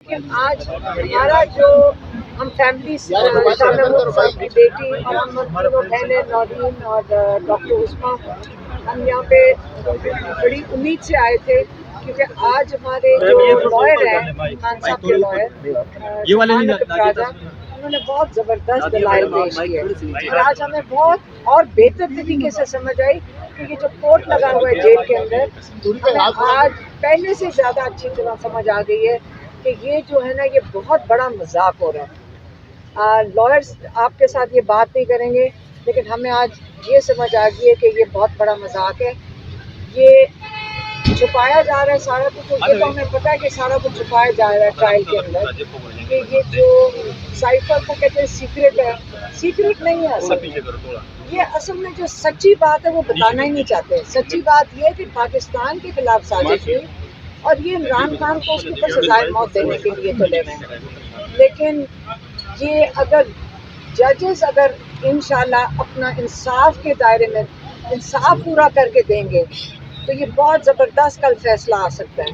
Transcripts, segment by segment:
आज हमारा जो हम फैमिली साहब की बेटी और हम तीनों बहनें नौरीन और डॉक्टर उस्मा, हम यहाँ पे बड़ी उम्मीद से आए थे क्योंकि आज हमारे जो लॉयर हैं खान साहब के लॉयर राजा, उन्होंने बहुत ज़बरदस्त दलाइल पेश किए और आज हमें बहुत और बेहतर तरीके से समझ आई कि ये जो कोर्ट लगा हुआ है जेल के अंदर, हमें आज पहले से ज़्यादा अच्छी तरह समझ आ गई है कि ये जो है ना, ये बहुत बड़ा मजाक हो रहा है। लॉयर्स आपके साथ ये बात नहीं करेंगे, लेकिन हमें आज ये समझ आ गई है कि ये बहुत बड़ा मजाक है। ये छुपाया जा रहा है सारा कुछ, ये तो हमें पता है कि सारा कुछ छुपाया जा रहा है ट्रायल के अंदर, कि ये जो साइफर को कहते हैं सीक्रेट है, सीक्रेट नहीं है असल में। ये असल में जो सच्ची बात है वो बताना ही नहीं चाहते। सच्ची बात ये है कि पाकिस्तान के खिलाफ साजिश हुई और ये इमरान खान को उसके ऊपर सजाए मौत देने के लिए तो ले रहे हैं, लेकिन ये अगर जजेस अगर इंशाल्लाह अपना इंसाफ के दायरे में इंसाफ पूरा करके देंगे तो ये बहुत ज़बरदस्त कल फैसला आ सकता है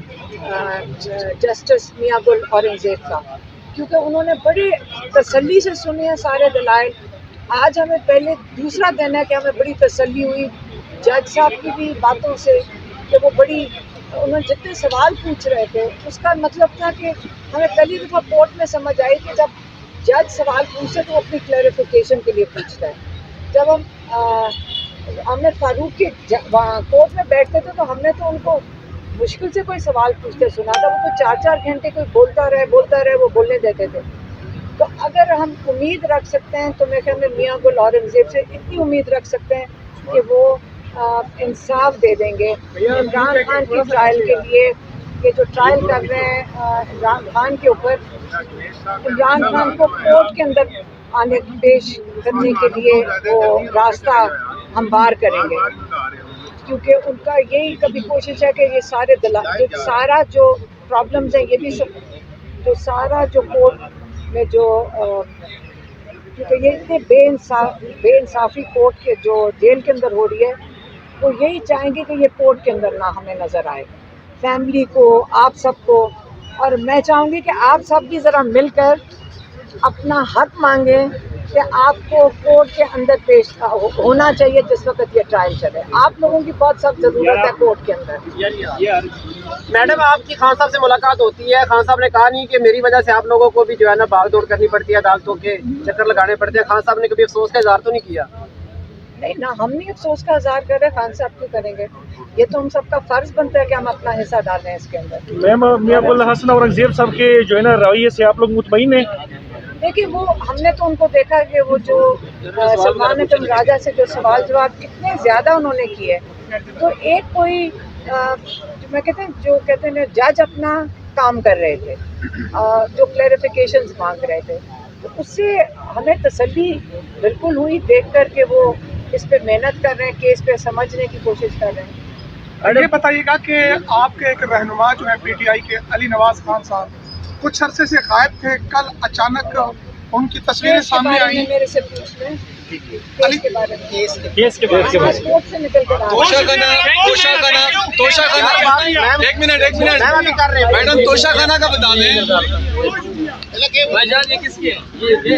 जस्टिस मियां गुल औरंगज़ेब का, क्योंकि उन्होंने बड़ी तसल्ली से सुने हैं सारे दलाइल। आज हमें पहले दूसरा दिन है कि हमें बड़ी तसल्ली हुई जज साहब की भी बातों से, कि वो बड़ी उन्होंने जितने सवाल पूछ रहे थे उसका मतलब था कि हमें पहली दफ़ा कोर्ट में समझ आई कि जब जज सवाल पूछते तो वो अपनी क्लैरिफिकेशन के लिए पूछता है। जब हम आमिर फारूक के कोर्ट में बैठते थे तो हमने तो उनको मुश्किल से कोई सवाल पूछते सुना था, वो तो 4-4 घंटे कोई बोलता रहे वो बोलने देते थे। तो अगर हम उम्मीद रख सकते हैं तो मैं कहूँ मियां गुल औरंगज़ेब से इतनी उम्मीद रख सकते हैं कि वो इंसाफ दे देंगे इमरान खान की ट्रायल के लिए। ये जो ट्रायल कर रहे हैं इमरान खान के ऊपर, इमरान खान को कोर्ट के अंदर आने पेश करने के लिए वो रास्ता हमवार करेंगे, क्योंकि उनका यही कभी कोशिश है कि ये सारे सारा जो प्रॉब्लम्स हैं, ये भी सब जो सारा जो कोर्ट में जो क्योंकि ये इतने बेइंसाफ़ी कोर्ट के जो जेल के अंदर हो रही है, वो यही चाहेंगे कि ये कोर्ट के अंदर ना हमें नज़र आए, फैमिली को, आप सबको। और मैं चाहूँगी कि आप सब भी ज़रा मिलकर अपना हक मांगे कि आपको कोर्ट के अंदर पेश होना चाहिए जिस वक्त ये ट्रायल चले। आप लोगों की बहुत सख्त ज़रूरत है कोर्ट के अंदर। मैडम, आपकी खान साहब से मुलाकात होती है, खान साहब ने कहा नहीं कि मेरी वजह से आप लोगों को भी जो है ना भाग दौड़ करनी पड़ती है, अदालतों के चक्कर लगाने पड़ते हैं। खान साहब ने कभी अफसोस का इजहार तो नहीं किया? नहीं ना, हम नहीं अफसोस का इजहार कर रहे, खान साहब क्यों करेंगे? ये तो हम सबका फ़र्ज़ बनता है कि हम अपना हिस्सा डालें इसके अंदर। मैम, मियां गुल हसन औरंगज़ेब साहब के जो है ना रवैये से आप लोग मुतमईन हैं? देखिए, वो हमने तो उनको देखा कि वो जो सलमान राजा से जो सवाल जवाब इतने ज़्यादा उन्होंने किए, तो एक कोई मैं कहते हैं जज अपना काम कर रहे थे, जो क्लैरिफिकेशंस मांग रहे थे, तो उससे हमें तसल्ली बिल्कुल हुई देख कर के वो इस पे मेहनत कर रहे हैं, केस पे समझने की कोशिश कर रहे हैं। ये बताइएगा कि आपके एक रहनुमा जो है पीटीआई के अली नवाज खान साहब कुछ अरसे से गायब थे, कल अचानक उनकी तस्वीरें सामने आई। मेरे से पूछ लें केस के बारे में। केस के बारे में कोर्ट से निकल कर एक मिनट मैडम, तोशा खाना का बता दें।